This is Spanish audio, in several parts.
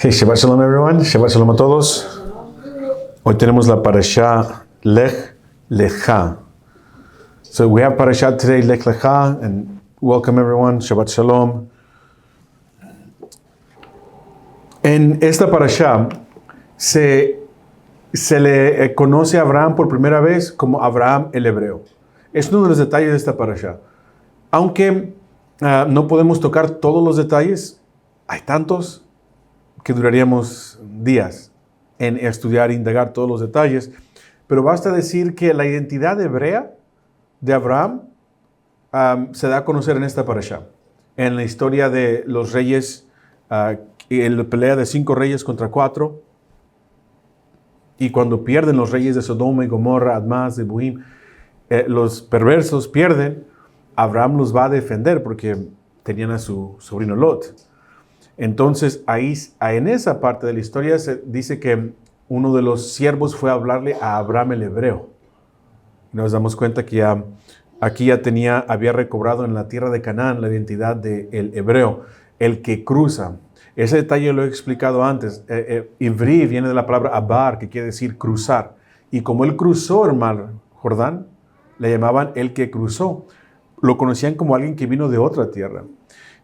Okay, Shabbat Shalom everyone, Shabbat Shalom a todos. Hoy tenemos la parasha Lech Lecha. So we have parasha today, Lech Lecha, and welcome everyone, Shabbat Shalom. En esta parasha se le conoce a Abraham por primera vez como Abraham el Hebreo. Es uno de los detalles de esta parasha. Aunque no podemos tocar todos los detalles, hay tantos que duraríamos días en estudiar e indagar todos los detalles, pero basta decir que la identidad hebrea de Abraham se da a conocer en esta parasha, en la historia de los reyes, en la pelea de 5 reyes contra 4, y cuando pierden los reyes de Sodoma y Gomorra, Admá, Zeboim, los perversos pierden, Abraham los va a defender porque tenían a su sobrino Lot. Entonces, ahí, en esa parte de la historia se dice que uno de los siervos fue a hablarle a Abraham el Hebreo. Nos damos cuenta que aquí había recobrado en la tierra de Canaán la identidad del hebreo, el que cruza. Ese detalle lo he explicado antes. Ivri viene de la palabra abar, que quiere decir cruzar. Y como él cruzó el mar Jordán, le llamaban el que cruzó. Lo conocían como alguien que vino de otra tierra.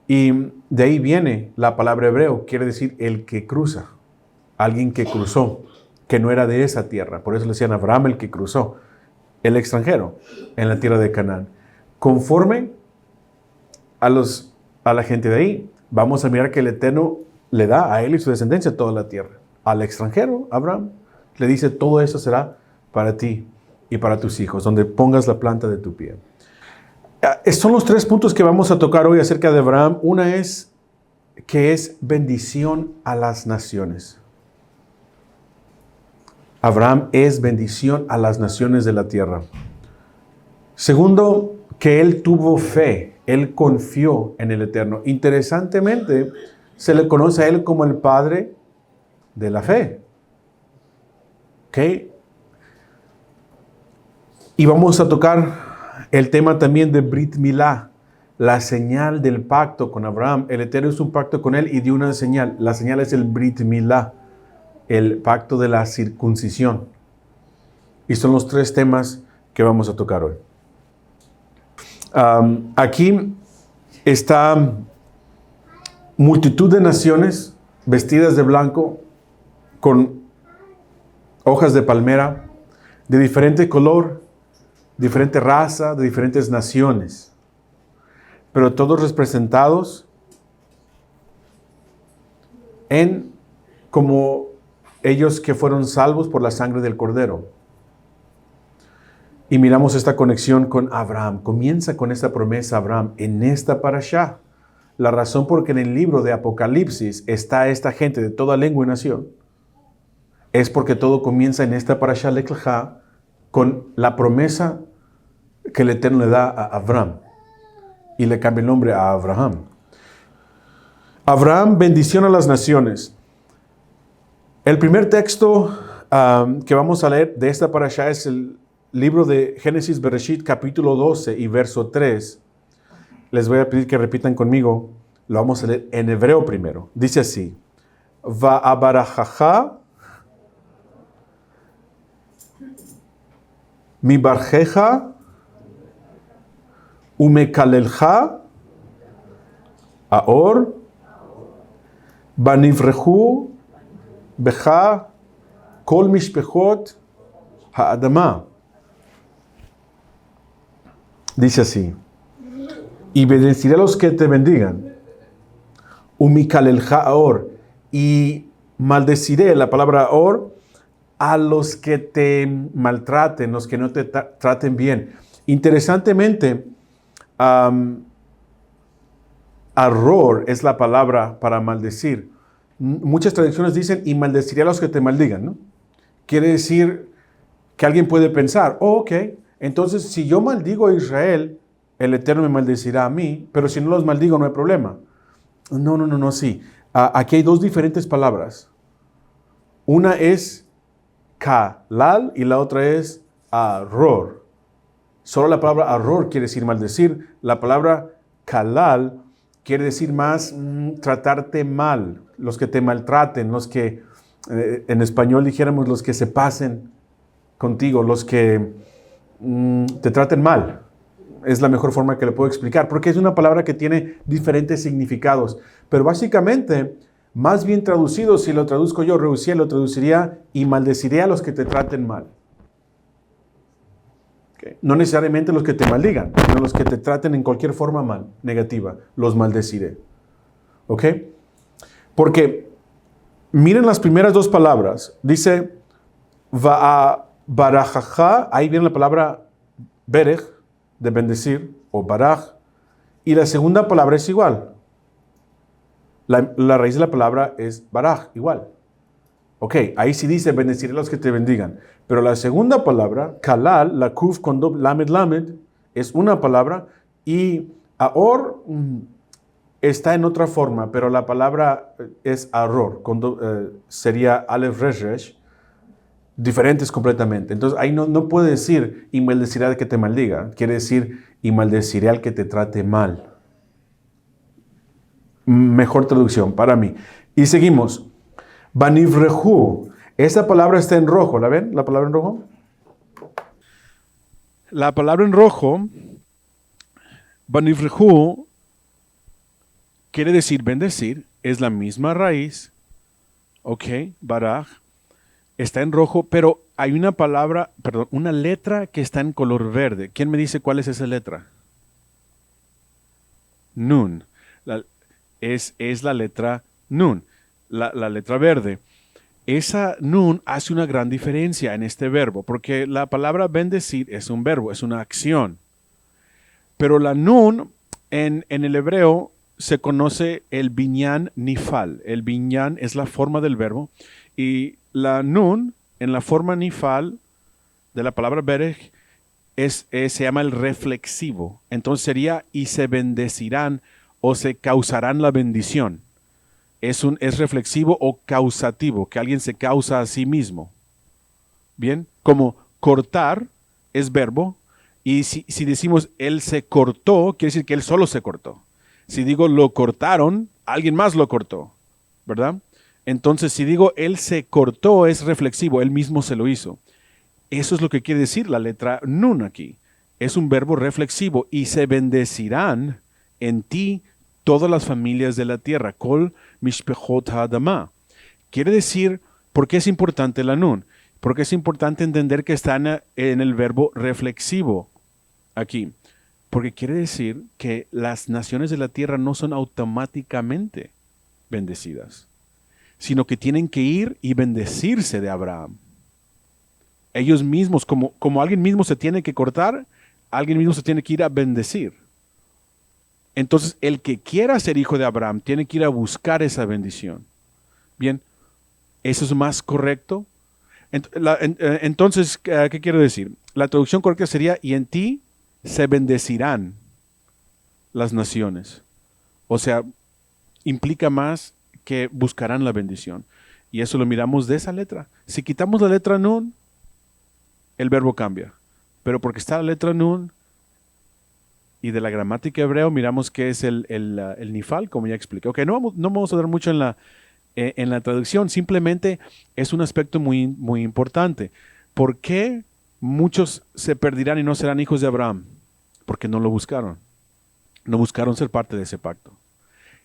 Y de ahí viene la palabra hebreo, quiere decir el que cruza, alguien que cruzó, que no era de esa tierra. Por eso le decían Abraham el que cruzó, el extranjero en la tierra de Canaán. Conforme a la gente de ahí, vamos a mirar que el Eterno le da a él y su descendencia toda la tierra. Al extranjero, Abraham, le dice, todo eso será para ti y para tus hijos, donde pongas la planta de tu pie. Son los 3 puntos que vamos a tocar hoy acerca de Abraham. Una es que es bendición a las naciones. Abraham es bendición a las naciones de la tierra. Segundo, que él tuvo fe, él confió en el Eterno. Interesantemente, se le conoce a él como el padre de la fe. ¿Ok? Y vamos a tocar el tema también de Brit Milá, la señal del pacto con Abraham. El Eterno hizo un pacto con él y dio una señal. La señal es el Brit Milá, el pacto de la circuncisión. Y son los 3 temas que vamos a tocar hoy. Aquí está multitud de naciones vestidas de blanco con hojas de palmera de diferente color, diferente raza, de diferentes naciones, pero todos representados en como ellos que fueron salvos por la sangre del Cordero. Y miramos esta conexión con Abraham. Comienza con esta promesa Abraham en esta parashá. La razón por que en el libro de Apocalipsis está esta gente de toda lengua y nación es porque todo comienza en esta parashá Lech Lecha con la promesa que el Eterno le da a Abraham y le cambia el nombre a Abraham. Abraham, bendición a las naciones. El primer texto que vamos a leer de esta parashá es el libro de Génesis Bereshit, capítulo 12 y verso 3. Les voy a pedir que repitan conmigo. Lo vamos a leer en hebreo primero. Dice así: Va'abarajaja mi barjeja umekalelja aor banivrehu beja kol mishpechot ha'adama. Dice así: y bendeciré a los que te bendigan, umikalelja aor, y maldeciré, la palabra aor, a los que te maltraten, los que no te traten bien. Interesantemente, arror es la palabra para maldecir. Muchas traducciones dicen, y maldeciré a los que te maldigan, ¿no? Quiere decir que alguien puede pensar, ok, entonces si yo maldigo a Israel, el Eterno me maldecirá a mí, pero si no los maldigo no hay problema. No, sí. Aquí hay 2 diferentes palabras. Una es kalal y la otra es arror. Solo la palabra arror quiere decir maldecir. La palabra kalal quiere decir más tratarte mal, los que te maltraten, los que, en español dijéramos, los que se pasen contigo, los que te traten mal. Es la mejor forma que le puedo explicar, porque es una palabra que tiene diferentes significados. Pero básicamente, más bien traducido, si lo traduzco yo, lo traduciría y maldeciré a los que te traten mal. Okay. No necesariamente los que te maldigan, sino los que te traten en cualquier forma mal, negativa, los maldeciré. ¿Ok? Porque miren las primeras dos palabras. Dice, barajaja, ahí viene la palabra berej, de bendecir, o baraj, y la segunda palabra es igual. La raíz de la palabra es baraj, igual. Ok, ahí sí dice, bendeciré a los que te bendigan. Pero la segunda palabra, kalal, la kuf con lamed, es una palabra, y ahor está en otra forma, pero la palabra es aror, sería alef resh resh, diferentes completamente. Entonces ahí no puede decir y maldeciré al que te maldiga. Quiere decir y maldeciré al que te trate mal. Mejor traducción para mí. Y seguimos. Banivrehu. Esa palabra está en rojo. ¿La ven? ¿La palabra en rojo? La palabra en rojo, Banivrehu, quiere decir bendecir. Es la misma raíz. Ok, baraj. Está en rojo, pero hay una palabra, perdón, una letra que está en color verde. ¿Quién me dice cuál es esa letra? Nun. Es la letra nun, la letra verde. Esa nun hace una gran diferencia en este verbo, porque la palabra bendecir es un verbo, es una acción. Pero la nun en el hebreo se conoce el binyan nifal. El binyan es la forma del verbo y la nun en la forma nifal de la palabra berej se llama el reflexivo. Entonces sería y se bendecirán o se causarán la bendición. Es reflexivo o causativo, que alguien se causa a sí mismo. Bien, como cortar es verbo, y si decimos él se cortó, quiere decir que él solo se cortó. Si digo lo cortaron, alguien más lo cortó, ¿verdad? Entonces si digo él se cortó es reflexivo, él mismo se lo hizo. Eso es lo que quiere decir la letra nun aquí. Es un verbo reflexivo y se bendecirán en ti todas las familias de la tierra. Kol mishpechot ha'adama. Quiere decir, ¿por qué es importante la nun? Porque es importante entender que está en el verbo reflexivo aquí. Porque quiere decir que las naciones de la tierra no son automáticamente bendecidas, sino que tienen que ir y bendecirse de Abraham. Ellos mismos, como alguien mismo se tiene que cortar, alguien mismo se tiene que ir a bendecir. Entonces, el que quiera ser hijo de Abraham tiene que ir a buscar esa bendición. Bien, ¿eso es más correcto? Entonces, ¿qué quiero decir? La traducción correcta sería, y en ti se bendecirán las naciones. O sea, implica más que buscarán la bendición. Y eso lo miramos de esa letra. Si quitamos la letra nun, el verbo cambia. Pero porque está la letra nun, y de la gramática hebreo miramos que es el nifal, como ya expliqué. Ok, no vamos a dar mucho en la traducción, simplemente es un aspecto muy, muy importante. ¿Por qué muchos se perderán y no serán hijos de Abraham? Porque no lo buscaron. No buscaron ser parte de ese pacto.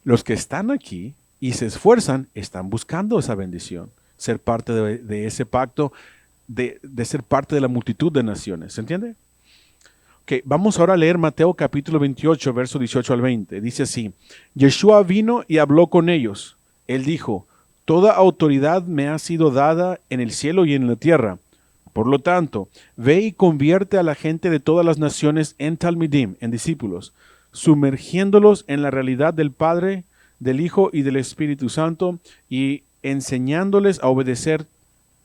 Los que están aquí y se esfuerzan, están buscando esa bendición, ser parte de ese pacto, de ser parte de la multitud de naciones. ¿Se entiende? Ok, vamos ahora a leer Mateo capítulo 28, verso 18 al 20. Dice así: Yeshua vino y habló con ellos. Él dijo: toda autoridad me ha sido dada en el cielo y en la tierra. Por lo tanto, ve y convierte a la gente de todas las naciones en talmidim, en discípulos, sumergiéndolos en la realidad del Padre, del Hijo y del Espíritu Santo, y enseñándoles a obedecer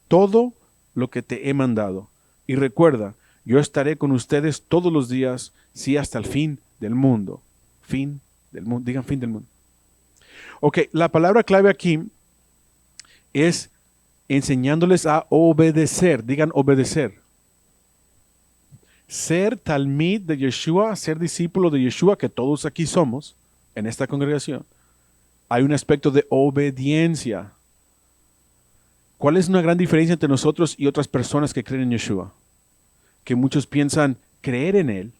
todo lo que te he mandado. Y recuerda, yo estaré con ustedes todos los días, sí, hasta el fin del mundo. Fin del mundo. Digan fin del mundo. Ok, la palabra clave aquí es enseñándoles a obedecer. Digan obedecer. Ser talmid de Yeshua, ser discípulo de Yeshua, que todos aquí somos, en esta congregación, hay un aspecto de obediencia. ¿Cuál es una gran diferencia entre nosotros y otras personas que creen en Yeshua? Que muchos piensan creer en Él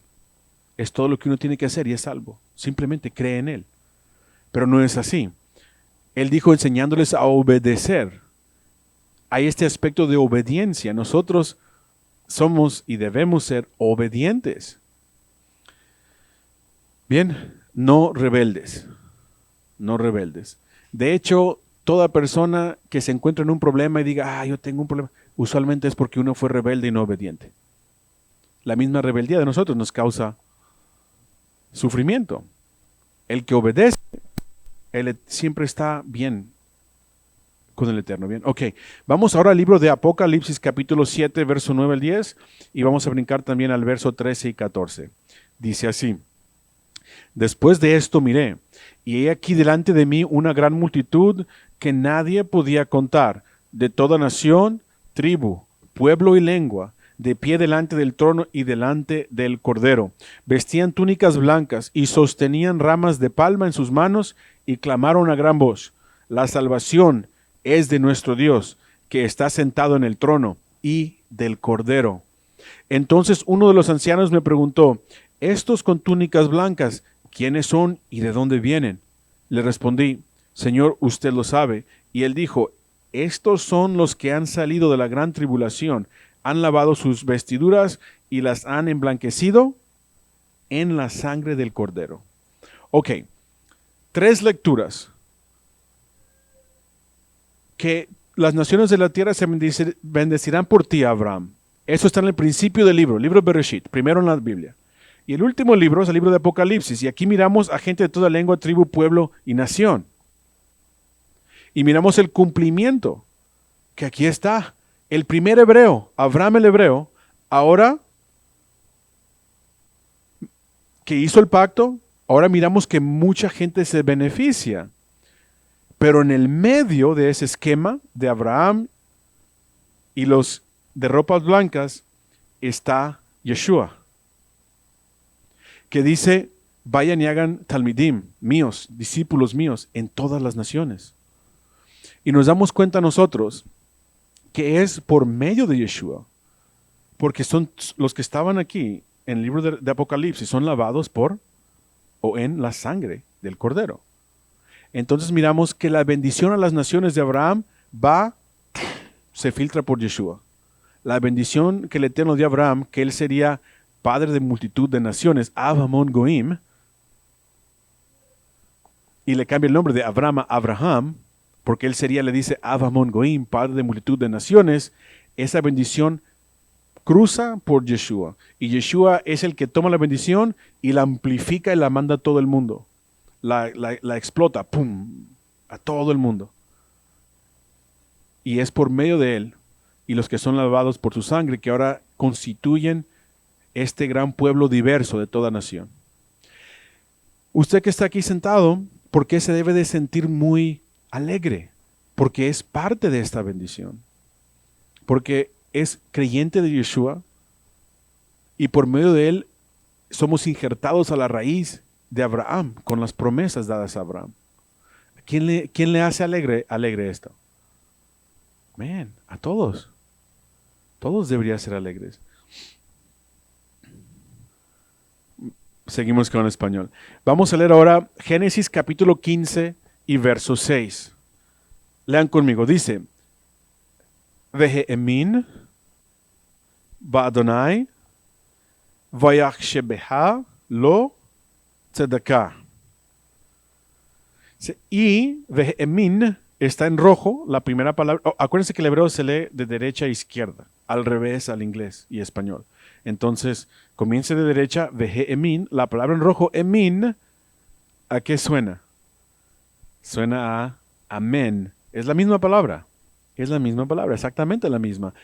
es todo lo que uno tiene que hacer y es salvo. Simplemente cree en Él. Pero no es así. Él dijo enseñándoles a obedecer. Hay este aspecto de obediencia. Nosotros somos y debemos ser obedientes. Bien, no rebeldes. No rebeldes. De hecho, toda persona que se encuentra en un problema y diga, yo tengo un problema, usualmente es porque uno fue rebelde y no obediente. La misma rebeldía de nosotros nos causa sufrimiento. El que obedece, él siempre está bien con el Eterno. Bien, ok. Vamos ahora al libro de Apocalipsis, capítulo 7, verso 9 al 10, y vamos a brincar también al verso 13 y 14. Dice así: Después de esto miré, y he aquí delante de mí una gran multitud que nadie podía contar, de toda nación, tribu, pueblo y lengua, de pie delante del trono y delante del Cordero. Vestían túnicas blancas y sostenían ramas de palma en sus manos y clamaron a gran voz: La salvación es de nuestro Dios, que está sentado en el trono, y del Cordero. Entonces uno de los ancianos me preguntó: estos con túnicas blancas, ¿quiénes son y de dónde vienen? Le respondí: Señor, usted lo sabe. Y él dijo: estos son los que han salido de la gran tribulación, han lavado sus vestiduras y las han emblanquecido en la sangre del Cordero. Ok, 3 lecturas. Que las naciones de la tierra se bendecirán por ti, Abraham. Eso está en el principio del libro de Bereshit, primero en la Biblia. Y el último libro es el libro de Apocalipsis. Y aquí miramos a gente de toda lengua, tribu, pueblo y nación. Y miramos el cumplimiento, que aquí está. El primer hebreo, Abraham el hebreo, ahora que hizo el pacto, ahora miramos que mucha gente se beneficia. Pero en el medio de ese esquema de Abraham y los de ropas blancas está Yeshua, que dice: vayan y hagan talmidim, míos, discípulos míos, en todas las naciones. Y nos damos cuenta nosotros que es por medio de Yeshua, porque son los que estaban aquí en el libro de Apocalipsis, son lavados por o en la sangre del Cordero. Entonces miramos que la bendición a las naciones de Abraham se filtra por Yeshua. La bendición que el Eterno dio a Abraham, que él sería padre de multitud de naciones, Avamon Goim, y le cambia el nombre de Abraham a Abraham, porque él sería, le dice, Avamon Goim, padre de multitud de naciones. Esa bendición cruza por Yeshua. Y Yeshua es el que toma la bendición y la amplifica y la manda a todo el mundo. La explota, ¡pum!, a todo el mundo. Y es por medio de él y los que son lavados por su sangre que ahora constituyen este gran pueblo diverso de toda nación. Usted que está aquí sentado, ¿por qué se debe de sentir muy alegre? Porque es parte de esta bendición. Porque es creyente de Yeshua y por medio de él somos injertados a la raíz de Abraham, con las promesas dadas a Abraham. ¿Quién le hace alegre esto? Man, a todos. Todos deberían ser alegres. Seguimos con el español. Vamos a leer ahora Génesis capítulo 15 y verso 6. Lean conmigo. Dice: Veheemin ba'Adonai vayachshebeha lo tzedakah. Y Veheemin está en rojo, la primera palabra. Acuérdense que el hebreo se lee de derecha a izquierda, al revés al inglés y español. Entonces, comience de derecha, Veheemin, la palabra en rojo, emin, ¿a qué suena? Suena a amén. Es la misma palabra. Es la misma palabra, exactamente la misma.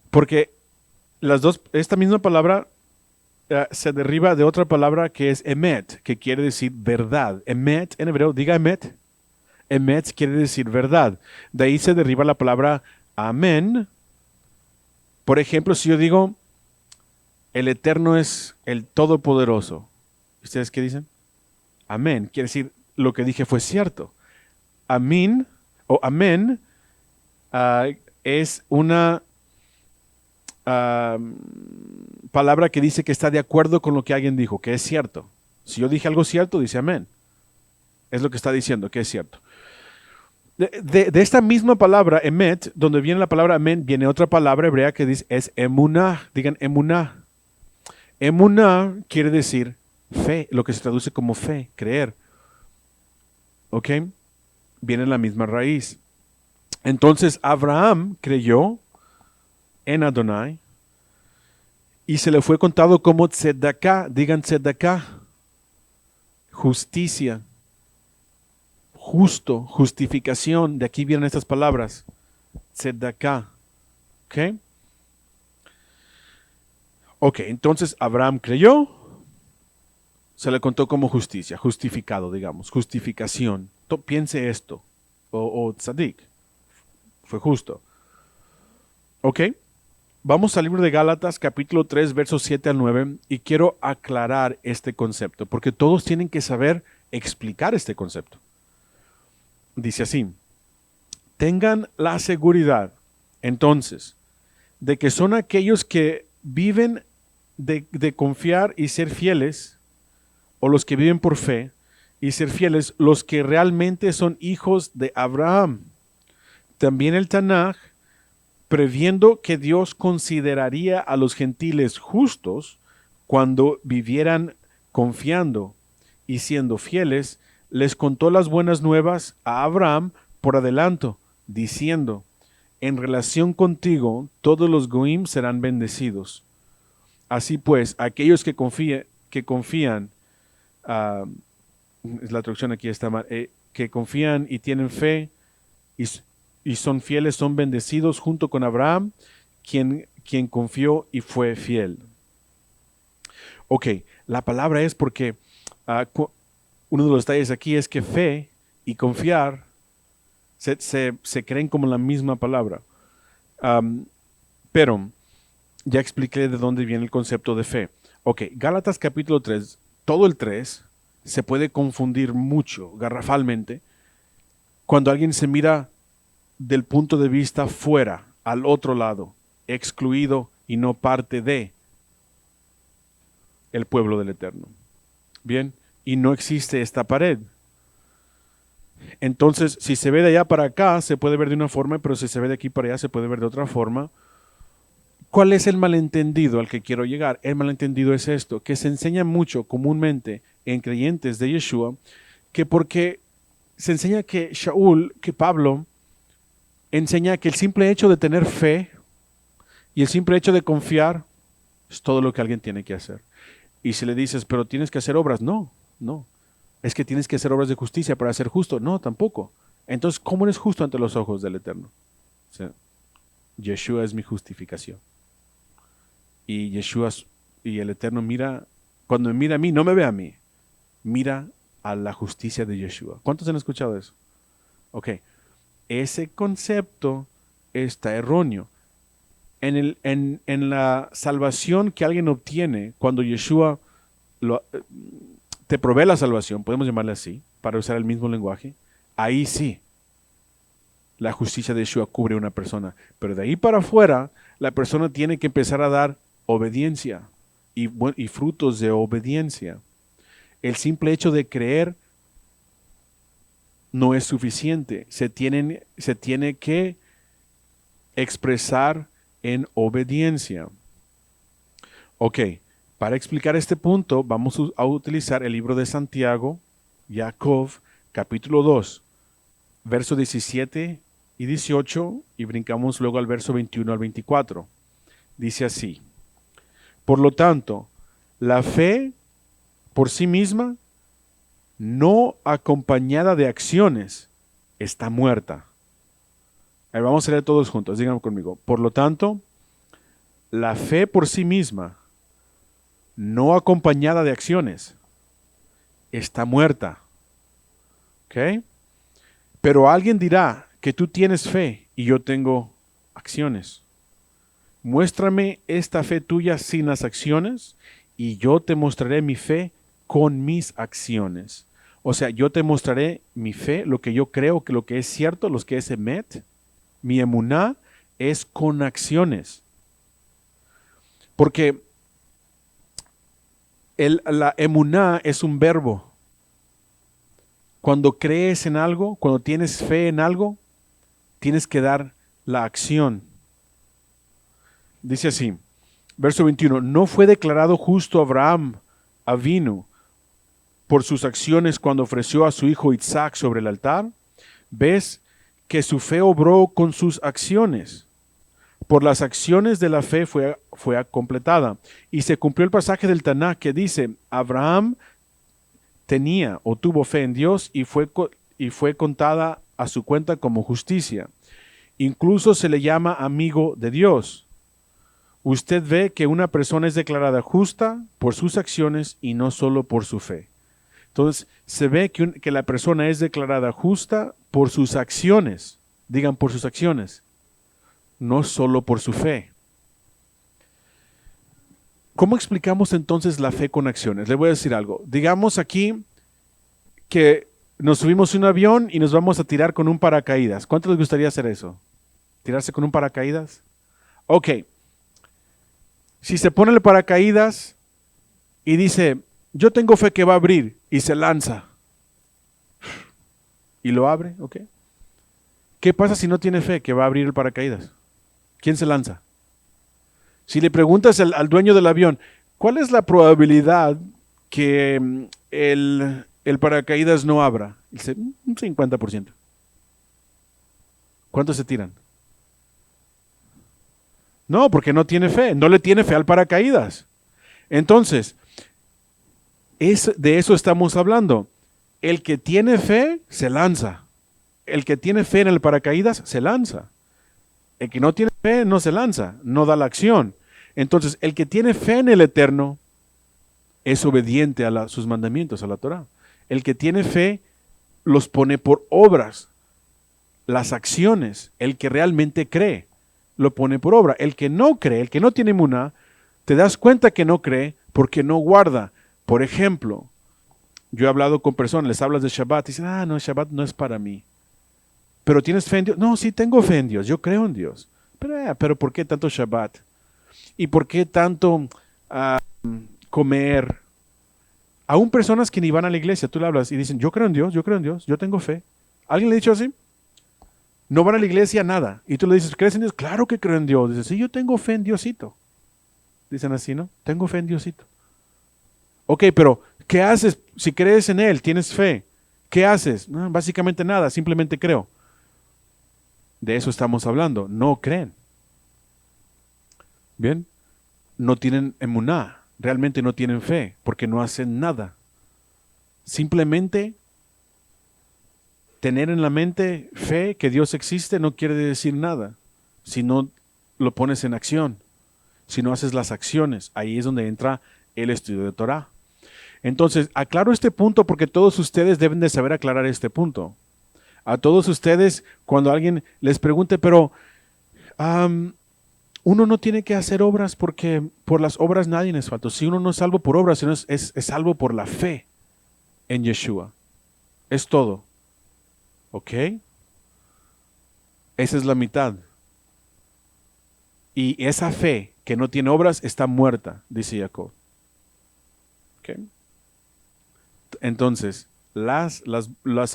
Porque esta misma palabra se deriva de otra palabra que es emet, que quiere decir verdad. Emet en hebreo, diga emet. Emet quiere decir verdad. De ahí se deriva la palabra amén. Por ejemplo, si yo digo, el Eterno es el Todopoderoso, ¿ustedes qué dicen? Amén. Quiere decir, lo que dije fue cierto. Amén o amén es una palabra que dice que está de acuerdo con lo que alguien dijo, que es cierto. Si yo dije algo cierto, dice amén. Es lo que está diciendo, que es cierto. De esta misma palabra, emet, donde viene la palabra amén, viene otra palabra hebrea que dice, es emuná. Digan emuná. Emuná quiere decir fe, lo que se traduce como fe, creer. ¿Ok? Viene la misma raíz. Entonces Abraham creyó en Adonai y se le fue contado como tzedaká. Digan tzedaká. Justicia. Justo, justificación. De aquí vienen estas palabras. Tzedaká. ¿Ok? Ok, entonces Abraham creyó, se le contó como justicia, justificado, digamos, justificación. Piense esto, o tzadik, fue justo. Ok, vamos al libro de Gálatas, capítulo 3, versos 7 al 9, y quiero aclarar este concepto, porque todos tienen que saber explicar este concepto. Dice así, tengan la seguridad, entonces, de que son aquellos que viven de confiar y ser fieles, o los que viven por fe y ser fieles, los que realmente son hijos de Abraham. También el Tanaj, previendo que Dios consideraría a los gentiles justos cuando vivieran confiando y siendo fieles, les contó las buenas nuevas a Abraham por adelanto, diciendo, en relación contigo todos los goim serán bendecidos. Así pues, aquellos que confían, la traducción aquí está mal, que confían y tienen fe y son fieles, son bendecidos junto con Abraham, quien confió y fue fiel. Ok, la palabra es porque uno de los detalles aquí es que fe y confiar se creen como la misma palabra. Pero ya expliqué de dónde viene el concepto de fe. Ok, Gálatas capítulo 3, todo el 3 se puede confundir mucho, garrafalmente, cuando alguien se mira del punto de vista fuera, al otro lado, excluido y no parte de el pueblo del Eterno. Bien, y no existe esta pared. Entonces, si se ve de allá para acá, se puede ver de una forma, pero si se ve de aquí para allá, se puede ver de otra forma. ¿Cuál es el malentendido al que quiero llegar? El malentendido es esto, que se enseña mucho comúnmente en creyentes de Yeshua, que porque se enseña que Shaul, que Pablo, enseña que el simple hecho de tener fe y el simple hecho de confiar es todo lo que alguien tiene que hacer. Y si le dices, pero tienes que hacer obras, no. Es que tienes que hacer obras de justicia para ser justo, no, tampoco. Entonces, ¿cómo eres justo ante los ojos del Eterno? O sea, Yeshua es mi justificación. Y Yeshua y el Eterno mira, cuando me mira a mí, no me ve a mí, mira a la justicia de Yeshua. ¿Cuántos han escuchado eso? Ok, ese concepto está erróneo. En la salvación que alguien obtiene, cuando Yeshua te provee la salvación, podemos llamarle así, para usar el mismo lenguaje, ahí sí, la justicia de Yeshua cubre a una persona. Pero de ahí para afuera, la persona tiene que empezar a dar obediencia y frutos de obediencia. El simple hecho de creer no es suficiente. Se tiene que expresar en obediencia. Ok, para explicar este punto vamos a utilizar el libro de Santiago, Jacob, capítulo 2, verso 17 y 18, y brincamos luego al verso 21 al 24. Dice así: por lo tanto, la fe por sí misma, no acompañada de acciones, está muerta. A ver, vamos a leer todos juntos, díganlo conmigo. Por lo tanto, la fe por sí misma, no acompañada de acciones, está muerta. ¿Ok? Pero alguien dirá que tú tienes fe y yo tengo acciones. Muéstrame esta fe tuya sin las acciones y yo te mostraré mi fe con mis acciones. O sea, yo te mostraré mi fe, lo que yo creo, que lo que es cierto, lo que es emet. Mi emuná es con acciones. Porque la emuná es un verbo. Cuando crees en algo, cuando tienes fe en algo, tienes que dar la acción. Dice así, verso 21, no fue declarado justo Abraham Avinu por sus acciones cuando ofreció a su hijo Isaac sobre el altar. ¿Ves que su fe obró con sus acciones? Por las acciones de la fe fue completada. Y se cumplió el pasaje del Tanaj que dice, Abraham tenía o tuvo fe en Dios y fue contada a su cuenta como justicia. Incluso se le llama amigo de Dios. Usted ve que una persona es declarada justa por sus acciones y no solo por su fe. Entonces, se ve que la persona es declarada justa por sus acciones. Digan por sus acciones, no solo por su fe. ¿Cómo explicamos entonces la fe con acciones? Le voy a decir algo. Digamos aquí que nos subimos a un avión y nos vamos a tirar con un paracaídas. ¿Cuánto les gustaría hacer eso? ¿Tirarse con un paracaídas? Ok. Si se pone el paracaídas y dice, yo tengo fe que va a abrir, y se lanza y lo abre, ¿ok? ¿Qué pasa si no tiene fe que va a abrir el paracaídas? ¿Quién se lanza? Si le preguntas al dueño del avión, ¿cuál es la probabilidad que el paracaídas no abra? Dice, un 50%. ¿Cuántos se tiran? No, porque no tiene fe, no le tiene fe al paracaídas. Entonces, de eso estamos hablando. El que tiene fe se lanza. El que tiene fe en el paracaídas se lanza. El que no tiene fe no se lanza, no da la acción. Entonces, el que tiene fe en el Eterno es obediente a sus mandamientos, a la Torah. El que tiene fe los pone por obras, las acciones. El que realmente cree lo pone por obra. El que no cree, el que no tiene emuná, te das cuenta que no cree porque no guarda. Por ejemplo, yo he hablado con personas, les hablas de Shabbat y dicen, no, Shabbat no es para mí. ¿Pero tienes fe en Dios? No, sí tengo fe en Dios, yo creo en Dios. Pero ¿por qué tanto Shabbat? ¿Y por qué tanto comer? Aún personas que ni van a la iglesia, tú le hablas y dicen, yo creo en Dios, yo tengo fe. ¿Alguien le ha dicho así? No van a la iglesia, nada. Y tú le dices, ¿crees en Dios? Claro que creo en Dios. Dices, sí, yo tengo fe en Diosito. Dicen así, ¿no? Tengo fe en Diosito. Ok, pero ¿qué haces si crees en Él? ¿Tienes fe? ¿Qué haces? No, básicamente nada, simplemente creo. De eso estamos hablando. No creen. ¿Bien? No tienen emuná. Realmente no tienen fe porque no hacen nada. Simplemente tener en la mente fe que Dios existe no quiere decir nada. Si no lo pones en acción, si no haces las acciones, ahí es donde entra el estudio de Torah. Entonces, aclaro este punto porque todos ustedes deben de saber aclarar este punto. A todos ustedes, cuando alguien les pregunte, pero uno no tiene que hacer obras porque por las obras nadie es falto. Si uno no es salvo por obras, sino es salvo por la fe en Yeshua. Es todo. ¿Ok? Esa es la mitad. Y esa fe que no tiene obras está muerta, dice Jacob. ¿Ok? Entonces, las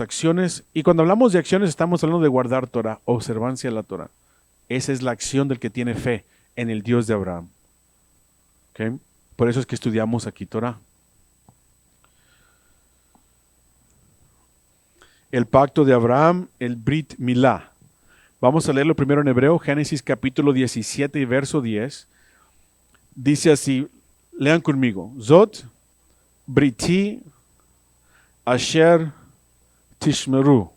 acciones, y cuando hablamos de acciones estamos hablando de guardar Torah, observancia de la Torah. Esa es la acción del que tiene fe en el Dios de Abraham. ¿Okay? Por eso es que estudiamos aquí Torah. El pacto de Abraham, el Brit Milá. Vamos a leerlo primero en hebreo, Génesis capítulo 17 y verso 10. Dice así, lean conmigo. Zot, Briti, Asher, Tishmeru.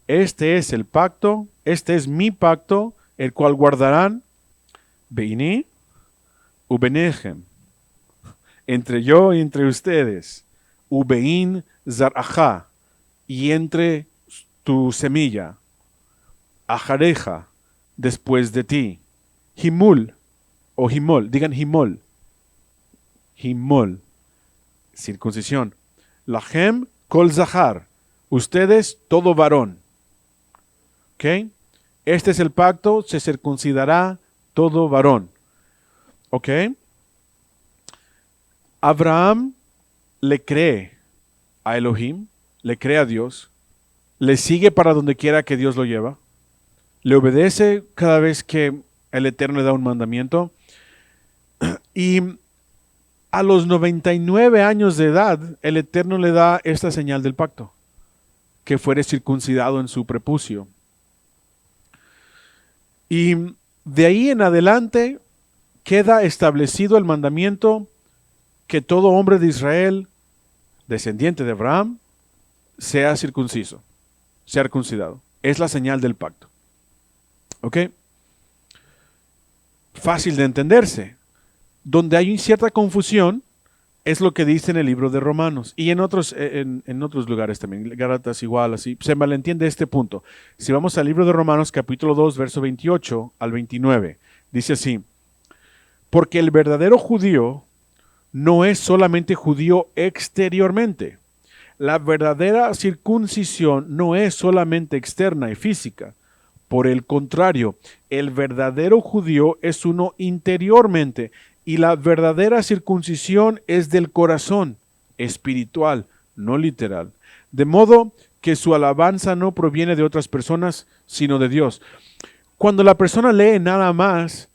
Este es el pacto, este es mi pacto, el cual guardarán Beini Ubenechem, entre yo y entre ustedes, Ubein Zaraja, y entre tu semilla, Ajareja, después de ti, Himul, o Himol, digan Himol, Himol, circuncisión, Lahem Kol Zahar, ustedes todo varón. ¿Ok? Este es el pacto, se circuncidará todo varón. ¿Ok? Abraham le cree a Elohim, le cree a Dios, le sigue para donde quiera que Dios lo lleva, le obedece cada vez que el Eterno le da un mandamiento, y a los 99 años de edad, el Eterno le da esta señal del pacto, que fuere circuncidado en su prepucio. Y de ahí en adelante queda establecido el mandamiento que todo hombre de Israel, descendiente de Abraham, sea circunciso, sea circuncidado. Es la señal del pacto. ¿Ok? Fácil de entenderse. Donde hay cierta confusión es lo que dice en el libro de Romanos y en otros lugares también, Gálatas igual, así. Se malentiende este punto. Si vamos al libro de Romanos capítulo 2, verso 28 al 29, dice así: porque el verdadero judío no es solamente judío exteriormente. La verdadera circuncisión no es solamente externa y física. Por el contrario, el verdadero judío es uno interiormente, y la verdadera circuncisión es del corazón, espiritual, no literal. De modo que su alabanza no proviene de otras personas, sino de Dios. Cuando la persona lee nada más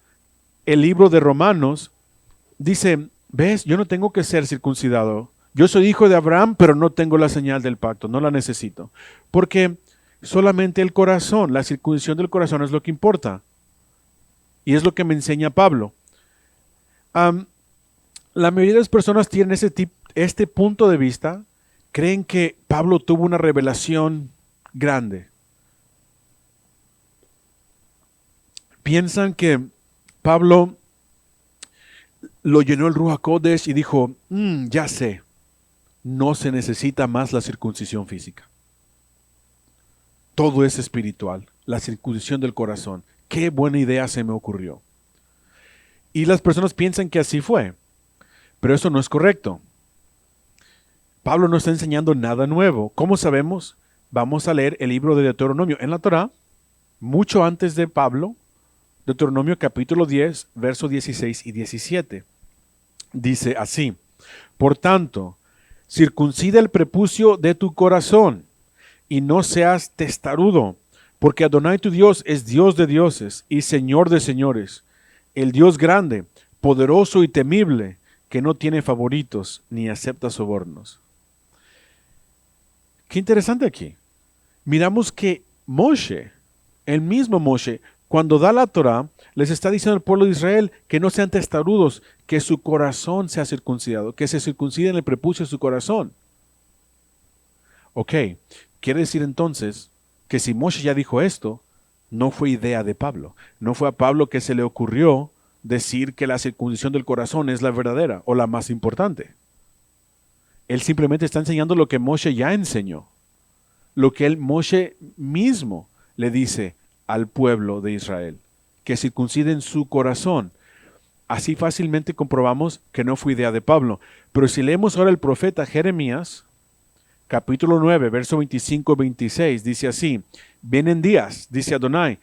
el libro de Romanos, dice: ¿ves? Yo no tengo que ser circuncidado. Yo soy hijo de Abraham, pero no tengo la señal del pacto, no la necesito. Porque solamente el corazón, la circuncisión del corazón es lo que importa. Y es lo que me enseña Pablo. La mayoría de las personas tienen este punto de vista, creen que Pablo tuvo una revelación grande. Piensan que Pablo lo llenó el Ruach HaKodesh y dijo: ya sé, no se necesita más la circuncisión física. Todo es espiritual, la circuncisión del corazón. Qué buena idea se me ocurrió. Y las personas piensan que así fue, pero eso no es correcto. Pablo no está enseñando nada nuevo. ¿Cómo sabemos? Vamos a leer el libro de Deuteronomio en la Torá, mucho antes de Pablo, Deuteronomio capítulo 10, versos 16 y 17. Dice así: por tanto, circuncida el prepucio de tu corazón y no seas testarudo, porque Adonai tu Dios es Dios de dioses y Señor de señores, el Dios grande, poderoso y temible, que no tiene favoritos ni acepta sobornos. Qué interesante aquí. Miramos que Moshe, el mismo Moshe, cuando da la Torá, les está diciendo al pueblo de Israel que no sean testarudos, que su corazón sea circuncidado, que se circuncide en el prepucio de su corazón. Ok, quiere decir entonces que si Moshe ya dijo esto, no fue idea de Pablo. No fue a Pablo que se le ocurrió decir que la circuncisión del corazón es la verdadera o la más importante. Él simplemente está enseñando lo que Moshe ya enseñó. Lo que Moshe mismo le dice al pueblo de Israel, que circunciden su corazón. Así fácilmente comprobamos que no fue idea de Pablo. Pero si leemos ahora el profeta Jeremías, capítulo 9, verso 25 y 26, dice así: vienen días, dice Adonai,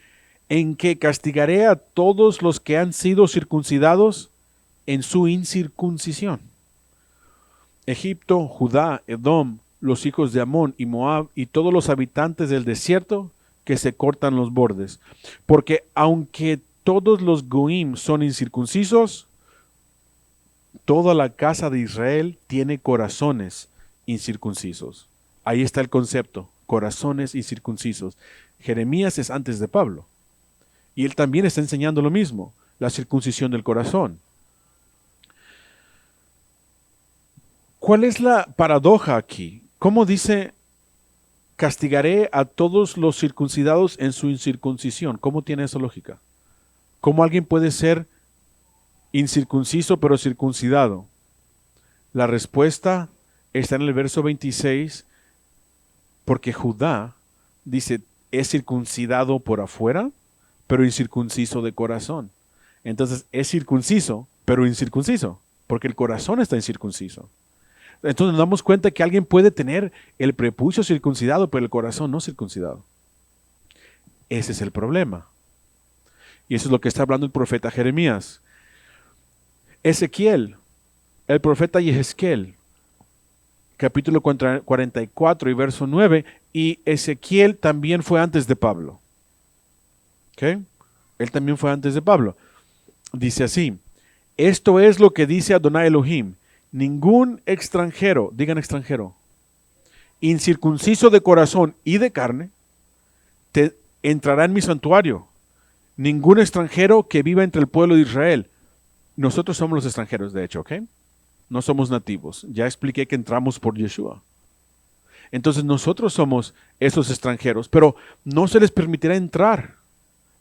en que castigaré a todos los que han sido circuncidados en su incircuncisión. Egipto, Judá, Edom, los hijos de Amón y Moab y todos los habitantes del desierto que se cortan los bordes. Porque aunque todos los goim son incircuncisos, toda la casa de Israel tiene corazones incircuncisos. Ahí está el concepto, corazones incircuncisos. Jeremías es antes de Pablo. Y él también está enseñando lo mismo, la circuncisión del corazón. ¿Cuál es la paradoja aquí? ¿Cómo dice: castigaré a todos los circuncidados en su incircuncisión? ¿Cómo tiene esa lógica? ¿Cómo alguien puede ser incircunciso pero circuncidado? La respuesta está en el verso 26, porque Judá, dice, es circuncidado por afuera, pero incircunciso de corazón. Entonces es circunciso, pero incircunciso, porque el corazón está incircunciso. Entonces nos damos cuenta que alguien puede tener el prepucio circuncidado, pero el corazón no circuncidado. Ese es el problema. Y eso es lo que está hablando el profeta Jeremías. Ezequiel, el profeta Yehezkel, capítulo 44 y verso 9, y Ezequiel también fue antes de Pablo. ¿Ok? Él también fue antes de Pablo. Dice así, esto es lo que dice Adonai Elohim, ningún extranjero, digan extranjero, incircunciso de corazón y de carne, te entrará en mi santuario. Ningún extranjero que viva entre el pueblo de Israel. Nosotros somos los extranjeros, de hecho, ¿ok? No somos nativos. Ya expliqué que entramos por Yeshua. Entonces nosotros somos esos extranjeros, pero no se les permitirá entrar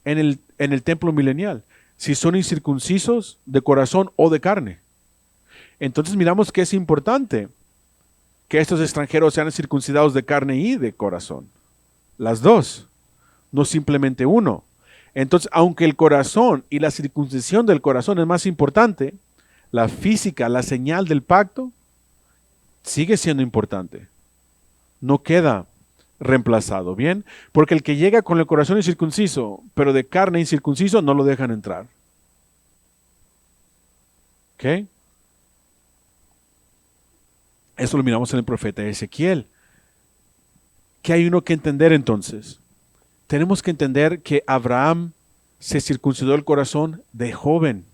en el templo milenial si son incircuncisos de corazón o de carne. Entonces miramos que es importante que estos extranjeros sean circuncidados de carne y de corazón. Las dos, no simplemente uno. Entonces, aunque el corazón y la circuncisión del corazón es más importante, la física, la señal del pacto, sigue siendo importante. No queda reemplazado, ¿bien? Porque el que llega con el corazón incircunciso, pero de carne incircunciso, no lo dejan entrar. ¿Ok? Eso lo miramos en el profeta Ezequiel. ¿Qué hay uno que entender entonces? Tenemos que entender que Abraham se circuncidó el corazón de joven.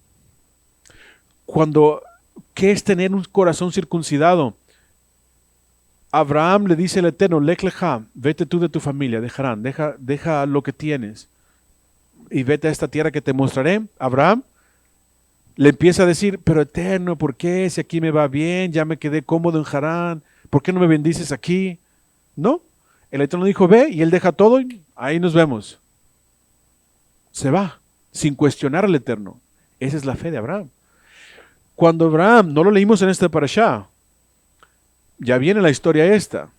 ¿Qué es tener un corazón circuncidado? Abraham le dice al Eterno, Lech lecha, vete tú de tu familia, deja lo que tienes y vete a esta tierra que te mostraré. Abraham le empieza a decir, pero Eterno, ¿por qué? Si aquí me va bien, ya me quedé cómodo en Harán, ¿por qué no me bendices aquí? No, el Eterno dijo, ve, y él deja todo y ahí nos vemos. Se va, sin cuestionar al Eterno. Esa es la fe de Abraham. Cuando Abraham, no lo leímos en este parashá, ya viene la historia esta,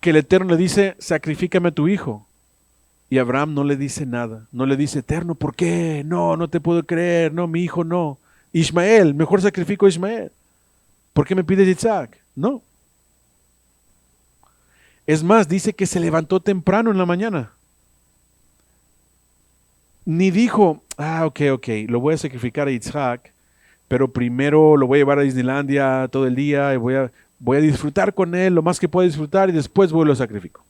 que el Eterno le dice, sacrifícame a tu hijo. Y Abraham no le dice nada, no le dice, Eterno, ¿por qué? No, no te puedo creer, no, mi hijo no. Ismael, mejor sacrifico a Ismael. ¿Por qué me pides Isaac? No. Es más, dice que se levantó temprano en la mañana. Ni dijo, ok, lo voy a sacrificar a Isaac, pero primero lo voy a llevar a Disneylandia todo el día y voy a disfrutar con él lo más que pueda disfrutar y después voy y lo sacrifico.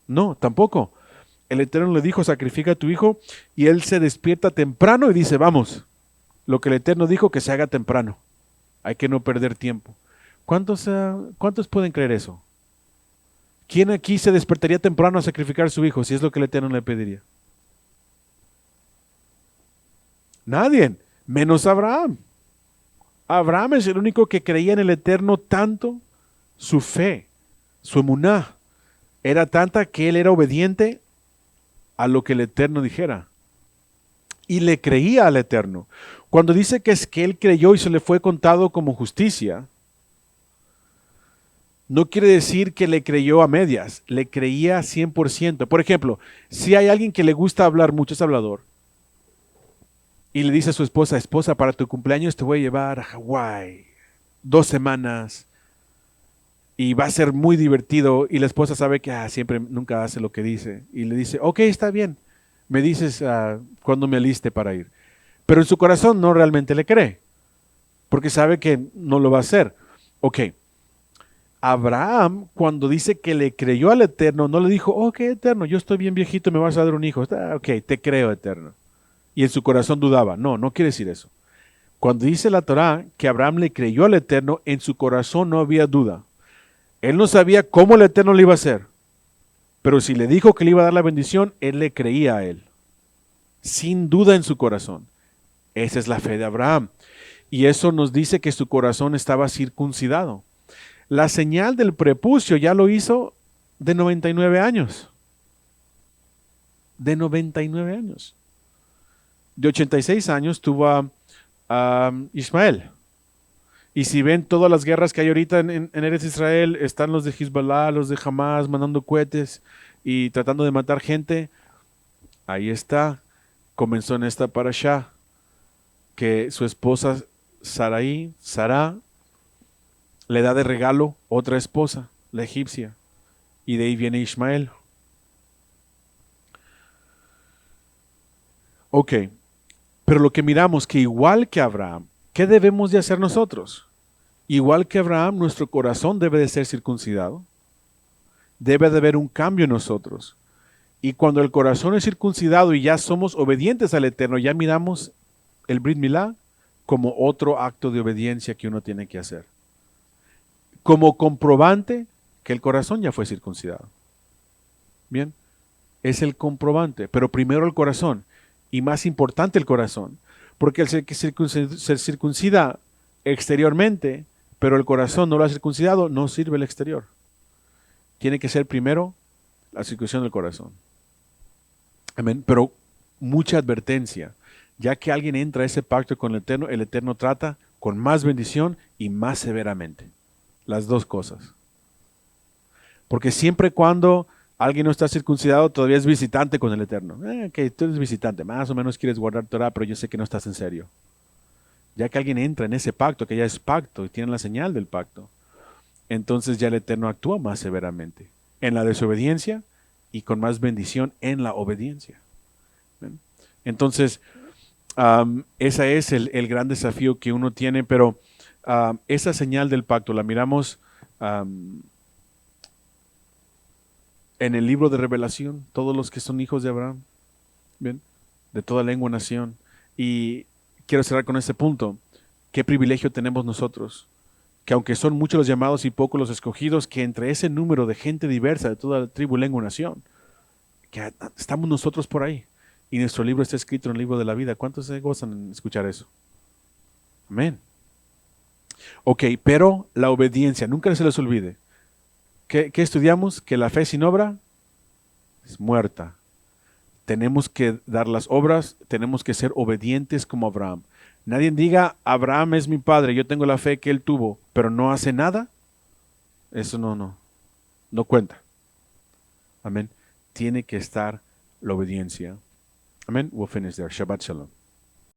No, tampoco. El Eterno le dijo, sacrifica a tu hijo, y él se despierta temprano y dice, vamos, lo que el Eterno dijo que se haga temprano. Hay que no perder tiempo. ¿Cuántos pueden creer eso? ¿Quién aquí se despertaría temprano a sacrificar a su hijo si es lo que el Eterno le pediría? Nadie, menos Abraham. Abraham es el único que creía en el Eterno tanto, su fe, su emuná, era tanta que él era obediente a lo que el Eterno dijera. Y le creía al Eterno. Cuando dice que es que él creyó y se le fue contado como justicia, no quiere decir que le creyó a medias, le creía 100%. Por ejemplo, si hay alguien que le gusta hablar mucho, es hablador, y le dice a su esposa, para tu cumpleaños te voy a llevar a Hawái 2 semanas y va a ser muy divertido, y la esposa sabe que siempre nunca hace lo que dice, y le dice, ok, está bien, me dices cuando me aliste para ir. Pero en su corazón no realmente le cree, porque sabe que no lo va a hacer. Ok, Abraham, cuando dice que le creyó al Eterno, no le dijo, ok, Eterno, yo estoy bien viejito, me vas a dar un hijo. Ok, te creo, Eterno. Y en su corazón dudaba. No, no quiere decir eso. Cuando dice la Torá que Abraham le creyó al Eterno, en su corazón no había duda. Él no sabía cómo el Eterno le iba a hacer, pero si le dijo que le iba a dar la bendición, él le creía a él, sin duda en su corazón. Esa es la fe de Abraham. Y eso nos dice que su corazón estaba circuncidado. La señal del prepucio ya lo hizo de 99 años. De 99 años. De 86 años tuvo a Ismael. Y si ven todas las guerras que hay ahorita en Eretz Israel, están los de Hezbollah, los de Hamas mandando cohetes y tratando de matar gente. Ahí está. Comenzó en esta parashá que su esposa Sará le da de regalo otra esposa, la egipcia, y de ahí viene Ismael. Ok, pero lo que miramos que igual que Abraham, ¿qué debemos de hacer nosotros? Igual que Abraham, nuestro corazón debe de ser circuncidado. Debe de haber un cambio en nosotros. Y cuando el corazón es circuncidado y ya somos obedientes al Eterno, ya miramos el Brit Milá como otro acto de obediencia que uno tiene que hacer. Como comprobante que el corazón ya fue circuncidado. Bien, es el comprobante, pero primero el corazón y más importante el corazón, porque el que se circuncida exteriormente, pero el corazón no lo ha circuncidado, no sirve el exterior. Tiene que ser primero la circuncisión del corazón. Amén. Pero mucha advertencia, ya que alguien entra a ese pacto con el Eterno trata con más bendición y más severamente. Las dos cosas. Porque siempre cuando alguien no está circuncidado, todavía es visitante con el Eterno. Que tú eres visitante, más o menos quieres guardar Torah, pero yo sé que no estás en serio. Ya que alguien entra en ese pacto, que ya es pacto y tiene la señal del pacto, entonces ya el Eterno actúa más severamente en la desobediencia y con más bendición en la obediencia. ¿Ven? Entonces, ese es el gran desafío que uno tiene, pero esa señal del pacto la miramos en el libro de Revelación, todos los que son hijos de Abraham, ¿bien? De toda lengua, nación. Y quiero cerrar con este punto. ¿Qué privilegio tenemos nosotros? Que aunque son muchos los llamados y pocos los escogidos, que entre ese número de gente diversa de toda tribu, lengua, nación, que estamos nosotros por ahí. Y nuestro libro está escrito en el libro de la vida. ¿Cuántos se gozan en escuchar eso? Amén. Ok, pero la obediencia, nunca se les olvide. ¿Qué estudiamos? Que la fe sin obra es muerta. Tenemos que dar las obras, tenemos que ser obedientes como Abraham. Nadie diga, Abraham es mi padre, yo tengo la fe que él tuvo, pero no hace nada. Eso no cuenta. Amén. Tiene que estar la obediencia. Amén. We'll finish there. Shabbat Shalom.